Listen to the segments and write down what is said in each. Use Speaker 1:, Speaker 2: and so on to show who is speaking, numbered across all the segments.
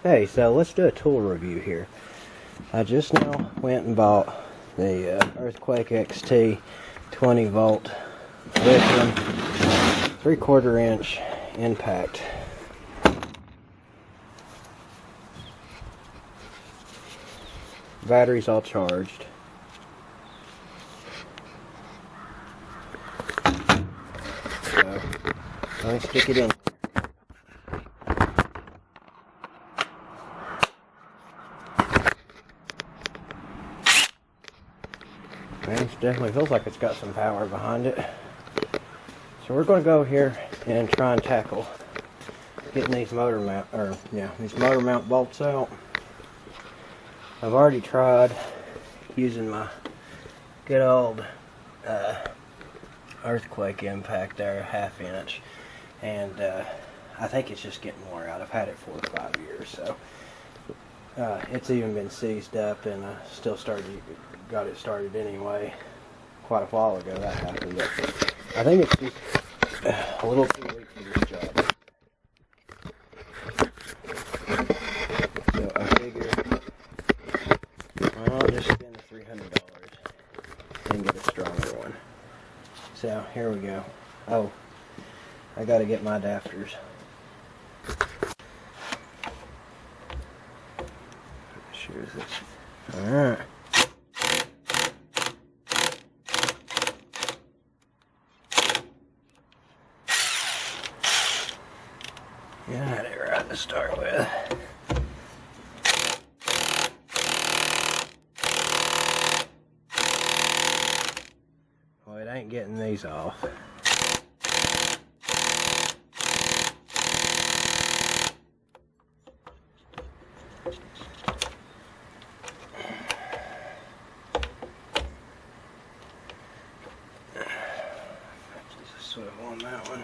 Speaker 1: Hey, so let's do a tool review here. I just now went and bought the Earthquake XT 20 volt Lithium 3/4 inch impact. Battery's all charged. So let me stick it in. It definitely feels like it's got some power behind it. So we're going to go here and try and tackle getting these motor mount bolts out. I've already tried using my good old Earthquake impact there, 1/2 inch, and I think it's just getting wore out. I've had it 4 or 5 years, so it's even been seized up, and I still got it started anyway. Quite a while ago that happened, but I think it's just a little too weak for this job. So I figure I'll just spend the $300 and get a stronger one. So here we go. Oh, I gotta get my adapters. Sure is this. Alright. Got it right to start with. Well, it ain't getting these off. Just a swivel on that one.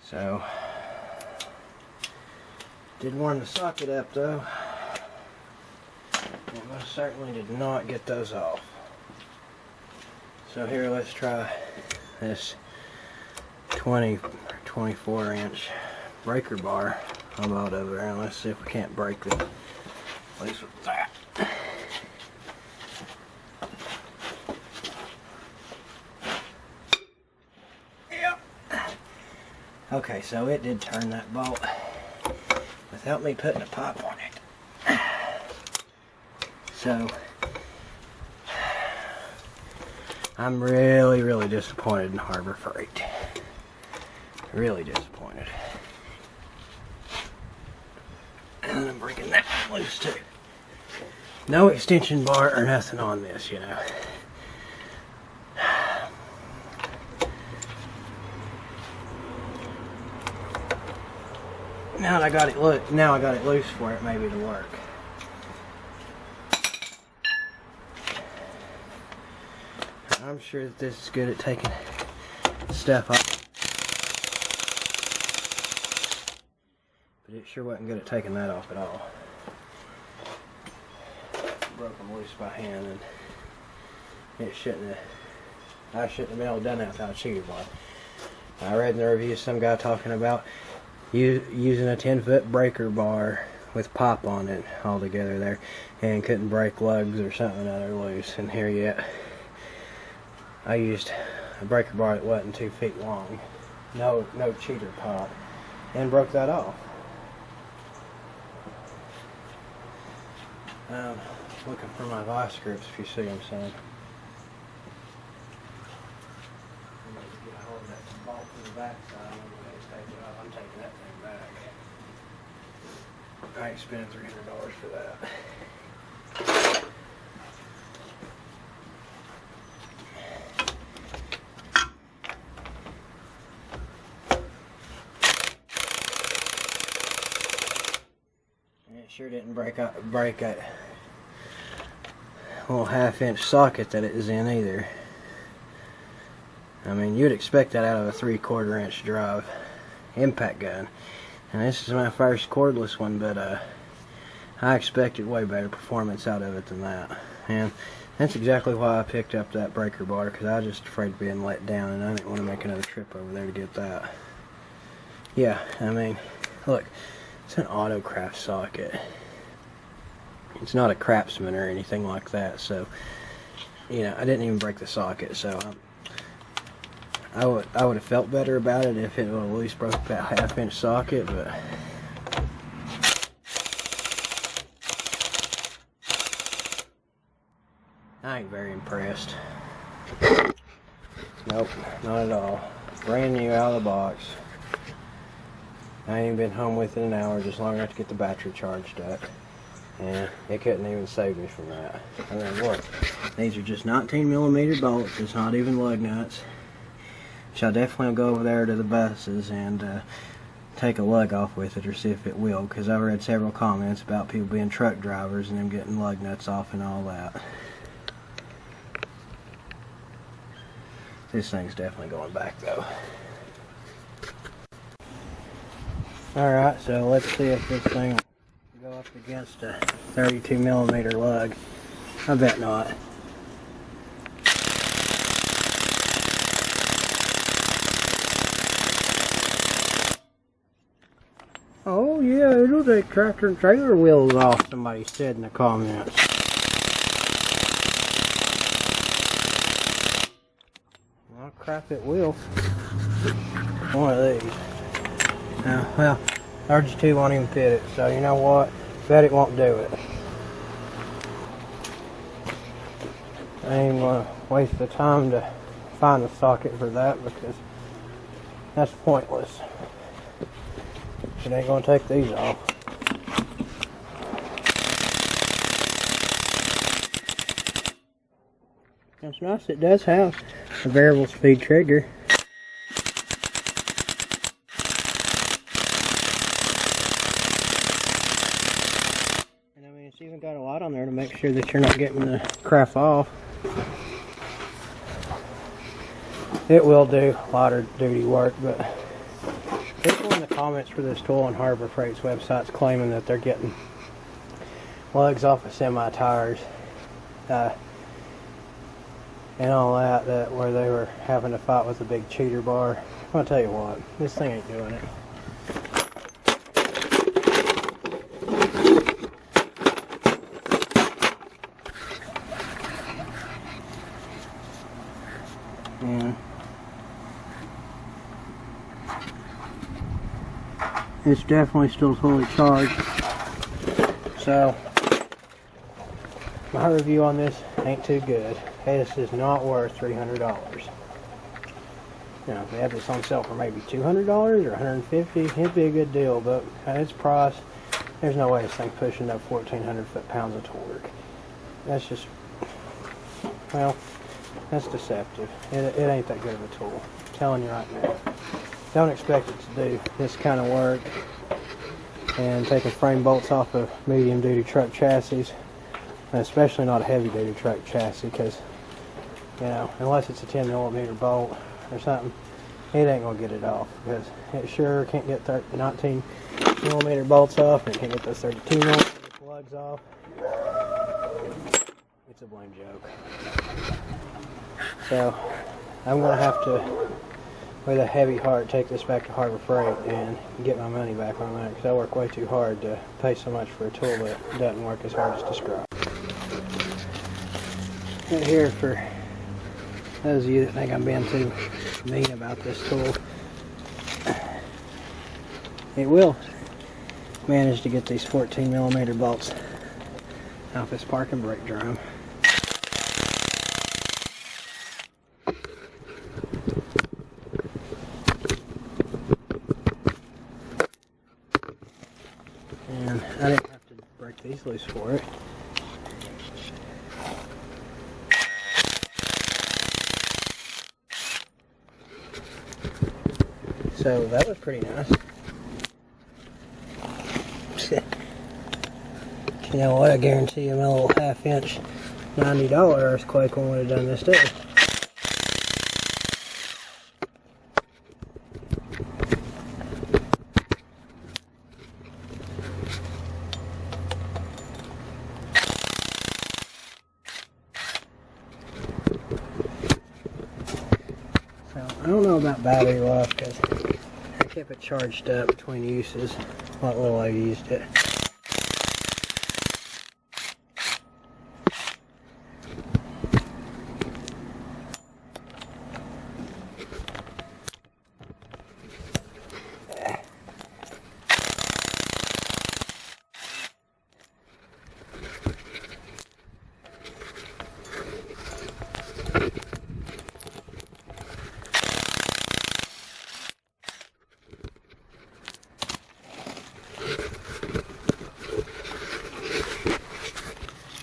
Speaker 1: So, did warm the socket up though. It most certainly did not get those off. So here, let's try this 24 inch breaker bar I bought over there, and let's see if we can't break it, at least with that. Okay, so it did turn that bolt without me putting a pop on it. So, I'm really disappointed in Harbor Freight. Really disappointed. And I'm breaking that one loose too. No extension bar or nothing on this, you know. Now I got it loose for it maybe to work. I'm sure that this is good at taking stuff off, but it sure wasn't good at taking that off at all. Broke them loose by hand, and I shouldn't have been able to done that without a cheater bar. I read in the review some guy talking about using a 10-foot breaker bar with pop on it all together there, and couldn't break lugs or something that are loose. And here yet, I used a breaker bar that wasn't 2 feet long, no cheater pop, and broke that off. Looking for my vice grips, if you see them, son. I'm going to get a hold of that bolt from the back side. I'm taking that thing back. I ain't spending $300 for that. And it sure didn't break that little 1/2 inch socket that it is in either. I mean, you'd expect that out of a 3/4 inch drive impact gun. And this is my first cordless one, but I expected way better performance out of it than that. And that's exactly why I picked up that breaker bar, because I was just afraid of being let down, and I didn't want to make another trip over there to get that. Yeah, I mean, look, it's an Autocraft socket. It's not a Craftsman or anything like that, so, you know, I didn't even break the socket, so I would have felt better about it if it would at least broke that half-inch socket, but I ain't very impressed. Nope, not at all. Brand new out of the box. I ain't been home within an hour, just long enough to get the battery charged up. And it couldn't even save me from that. I mean, look, these are just 19mm bolts. It's not even lug nuts. So I'll definitely go over there to the buses and take a lug off with it, or see if it will, because I've read several comments about people being truck drivers and them getting lug nuts off and all that. This thing's definitely going back though. Alright, so let's see if this thing will go up against a 32mm lug. I bet not. Oh yeah, it'll take tractor and trailer wheels off, somebody said in the comments. Well, crap, it will. One of these. Well, RG2 won't even fit it, so you know what? Bet it won't do it. I ain't gonna waste the time to find the socket for that, because that's pointless. It ain't gonna take these off. It's nice, it does have a variable speed trigger. And I mean, it's even got a light on there to make sure that you're not getting the crap off. It will do lighter duty work, but people in the comments for this tool on Harbor Freight's website's claiming that they're getting lugs off of semi tires. And all that, where they were having to fight with a big cheater bar. I'll tell you what, this thing ain't doing it. And it's definitely still fully charged. So my review on this ain't too good. This is not worth $300. You know, if they had this on sale for maybe $200 or $150, it'd be a good deal, but at its price, there's no way this thing's pushing up 1,400 foot-pounds of torque. That's just, well, that's deceptive. It ain't that good of a tool. I'm telling you right now. Don't expect it to do this kind of work. And taking frame bolts off of medium-duty truck chassis, especially not a heavy-duty truck chassis, because, you know, unless it's a 10mm bolt or something, it ain't gonna get it off, because it sure can't get 19mm bolts off, and it can't get those 32mm plugs off. It's a blame joke. So I'm gonna have to, with a heavy heart, take this back to Harbor Freight and get my money back on that, because I work way too hard to pay so much for a tool that doesn't work as hard as described. Right here, for those of you that think I'm being too mean about this tool, it will manage to get these 14mm bolts off this parking brake drum. And I didn't have to break these loose for it. So that was pretty nice. You know what, I guarantee you my little half-inch $90 earthquake one would have done this too. I don't know about battery life because I kept it charged up between uses, like little I used it.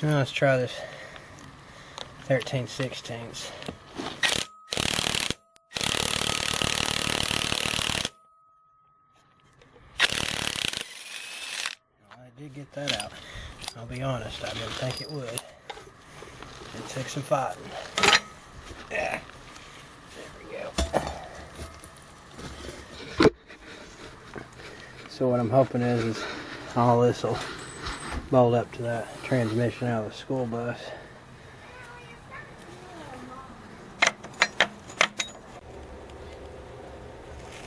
Speaker 1: Now let's try this 13/16. Well, I did get that out. I'll be honest, I didn't think it would. It took some fighting. Yeah. There we go. So what I'm hoping is all this will bolt up to that transmission out of the school bus.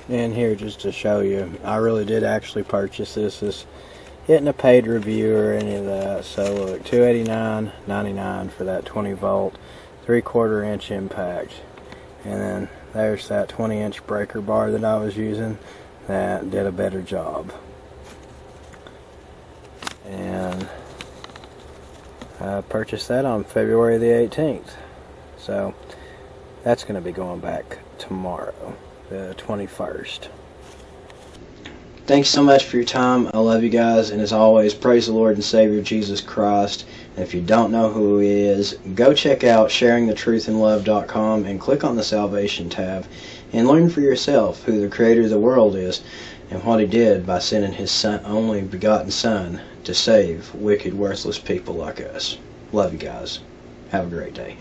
Speaker 1: And here, just to show you, I really did actually purchase this. This isn't a paid review or any of that. So look, $289.99 for that 20 volt 3/4 inch impact, and then there's that 20-inch breaker bar that I was using that did a better job. And I purchased that on February the 18th. So that's going to be going back tomorrow, the 21st. Thanks so much for your time. I love you guys, and as always, praise the Lord and Savior Jesus Christ. And if you don't know who He is, go check out sharingthetruthinlove.com and click on the Salvation tab and learn for yourself who the Creator of the world is and what He did by sending His only begotten Son to save wicked, worthless people like us. Love you guys. Have a great day.